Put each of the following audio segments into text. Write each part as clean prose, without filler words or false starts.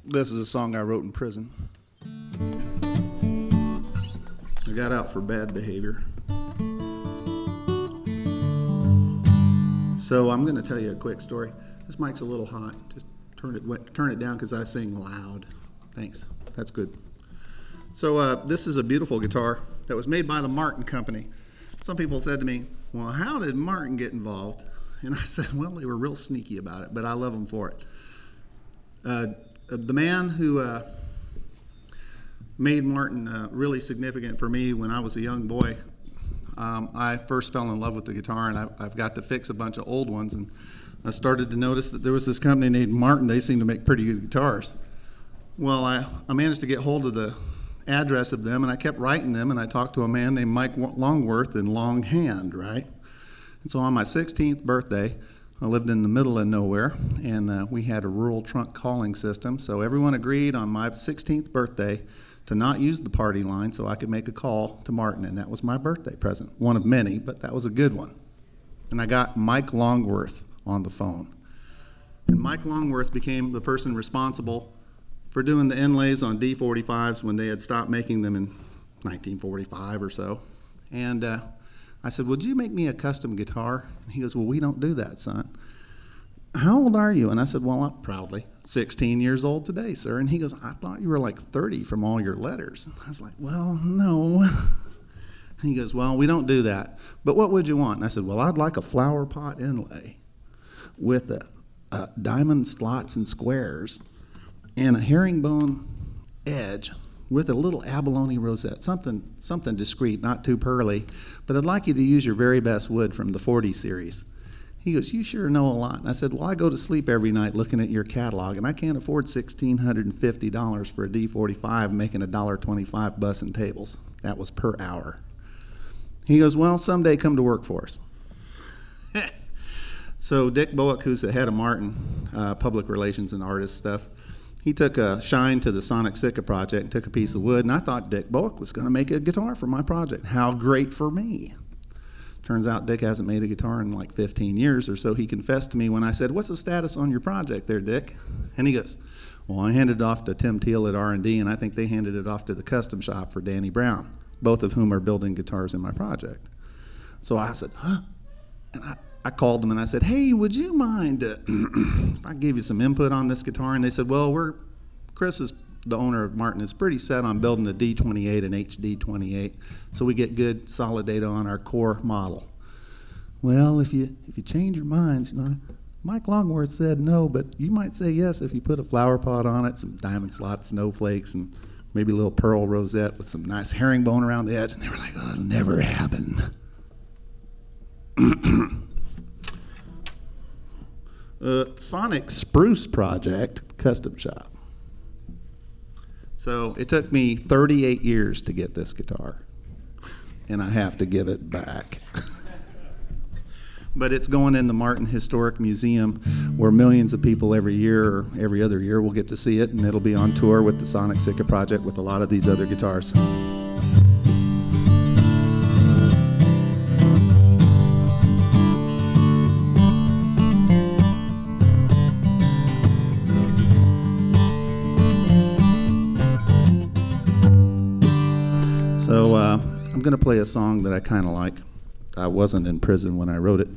This is a song I wrote in prison. I got out for bad behavior. So I'm going to tell you a quick story. This mic's a little hot. Just turn it down because I sing loud. Thanks. That's good. So this is a beautiful guitar that was made by the Martin Company. Some people said to me, well, how did Martin get involved? And I said, well, they were real sneaky about it, but I love them for it. The man who made Martin really significant for me when I was a young boy, I first fell in love with the guitar, and I've got to fix a bunch of old ones, and I started to notice that there was this company named Martin. They seemed to make pretty good guitars. Well, I managed to get hold of the address of them, and I kept writing them, and I talked to a man named Mike Longworth in Longhand, right? And so on my 16th birthday, I lived in the middle of nowhere, and we had a rural trunk calling system, so everyone agreed on my 16th birthday to not use the party line so I could make a call to Martin, and that was my birthday present. One of many, but that was a good one. And I got Mike Longworth on the phone. And Mike Longworth became the person responsible for doing the inlays on D45s when they had stopped making them in 1945 or so. And I said, would you make me a custom guitar? And he goes, well, we don't do that, son. How old are you? And I said, well, I'm proudly 16 years old today, sir. And he goes, I thought you were like 30 from all your letters. I was like, well, no. And he goes, well, we don't do that. But what would you want? And I said, well, I'd like a flower pot inlay with a diamond slots and squares and a herringbone edge with a little abalone rosette, something discreet, not too pearly. But I'd like you to use your very best wood from the 40 series. He goes, you sure know a lot. And I said, well, I go to sleep every night looking at your catalog, and I can't afford $1,650 for a D45 making $1.25 bussing tables. That was per hour. He goes, well, someday come to work for us. So Dick Bowick, who's the head of Martin, public relations and artist stuff, he took a shine to the Sonic Sitka Project and took a piece of wood, and I thought Dick Bowick was going to make a guitar for my project. How great for me. Turns out Dick hasn't made a guitar in like 15 years or so. He confessed to me when I said, what's the status on your project there, Dick? And he goes, well, I handed it off to Tim Teal at R&D, and I think they handed it off to the custom shop for Danny Brown, both of whom are building guitars in my project. So I said, huh? And I called them and I said, hey, would you mind if I gave you some input on this guitar? And they said, well, Chris is the owner of Martin, is pretty set on building a D28 and HD28, so we get good solid data on our core model. Well, if you change your minds, you know, Mike Longworth said no, but you might say yes if you put a flower pot on it, some diamond slot snowflakes, and maybe a little pearl rosette with some nice herringbone around the edge. And they were like, oh, it'll never happen. Sonic Spruce Project custom shop. So it took me 38 years to get this guitar, and I have to give it back. But it's going in the Martin Historic Museum, where millions of people every year or every other year will get to see it, and it'll be on tour with the Sonic Sitka Project with a lot of these other guitars. So I'm going to play a song that I kind of like. I wasn't in prison when I wrote it.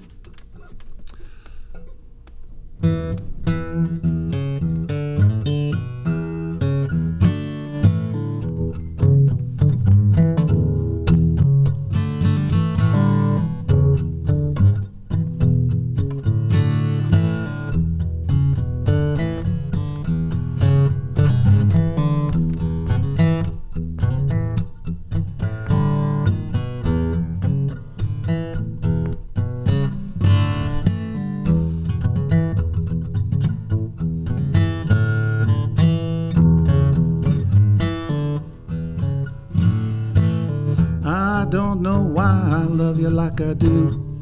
Don't know why I love you like I do.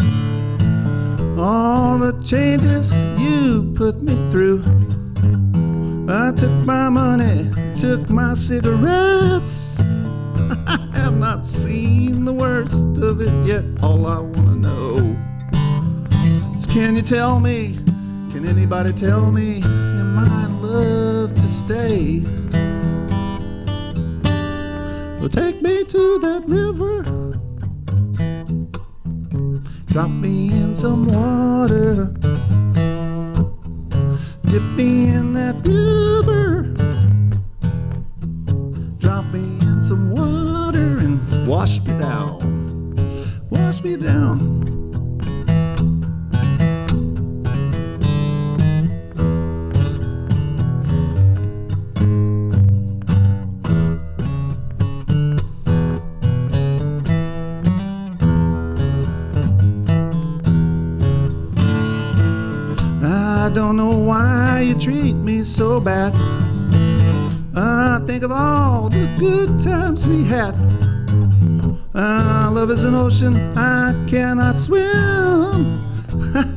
All the changes you put me through. I took my money, took my cigarettes. I have not seen the worst of it yet. All I want to know is, can you tell me, can anybody tell me, am I in love to stay? stay. Well, take me to that river, drop me in some water, dip me in that river, drop me in some water and wash me down, wash me down. I don't know why you treat me so bad. I think of all the good times we had. Love is an ocean I cannot swim.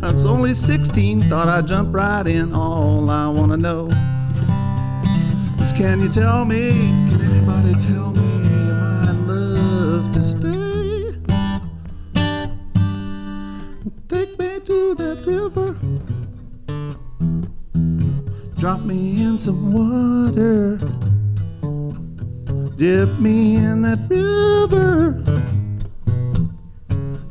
I was only 16, thought I'd jump right in. All I want to know is, can you tell me, can anybody tell me, am I in love to stay? Take me to that river, drop me in some water, dip me in that river,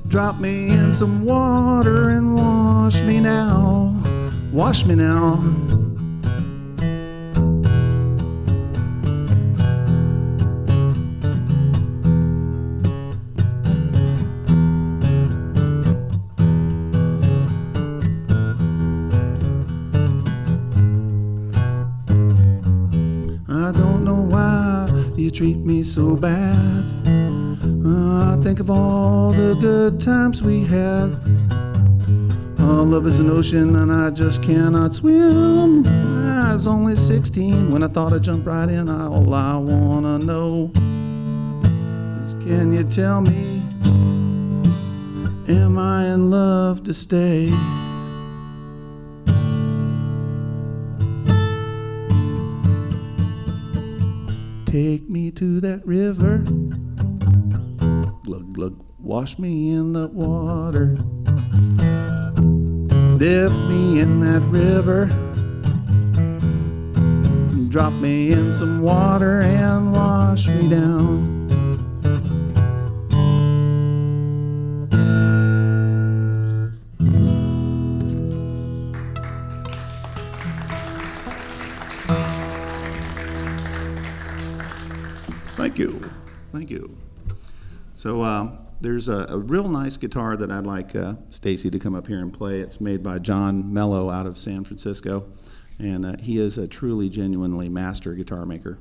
drop me in some water and wash me now, wash me now. I don't know why you treat me so bad. I think of all the good times we had. Love is an ocean and I just cannot swim. I was only 16 when I thought I'd jump right in. All I wanna know is, can you tell me, am I in love to stay? Take me to that river, glug glug, wash me in the water, dip me in that river, drop me in some water and wash me down. Thank you. Thank you. So there's a real nice guitar that I'd like Stacy to come up here and play. It's made by John Mello out of San Francisco, and he is a truly, genuinely master guitar maker.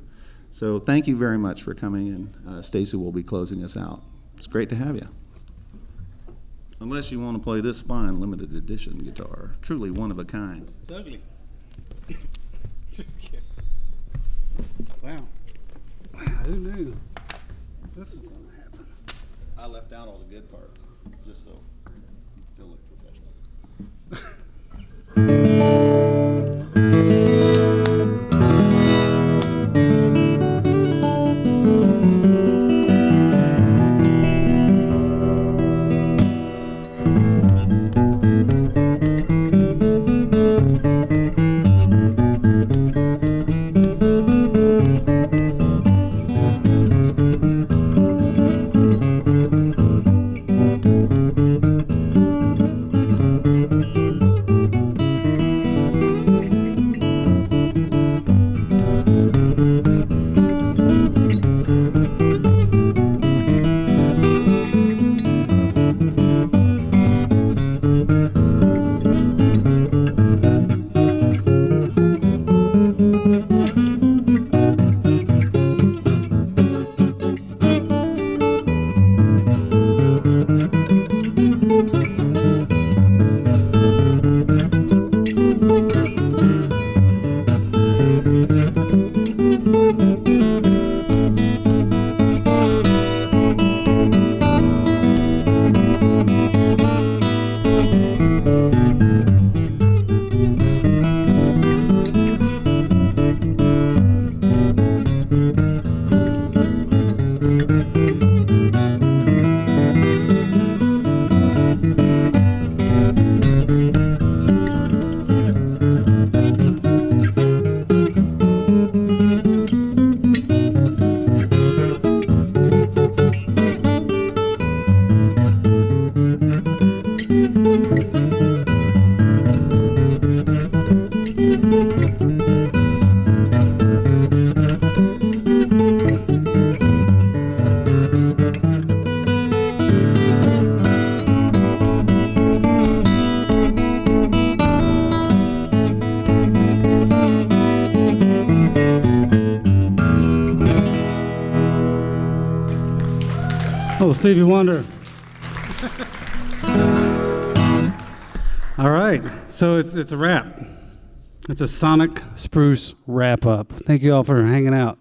So thank you very much for coming, and Stacy will be closing us out. It's great to have you. Unless you want to play this Spine limited edition guitar, truly one of a kind. It's ugly. Just kidding. Wow. Wow, who knew this was going to happen? I left out all the good parts, just so you still look professional. Oh, Stevie Wonder. All right, so it's a wrap. It's a Sonic Spruce wrap-up. Thank you all for hanging out.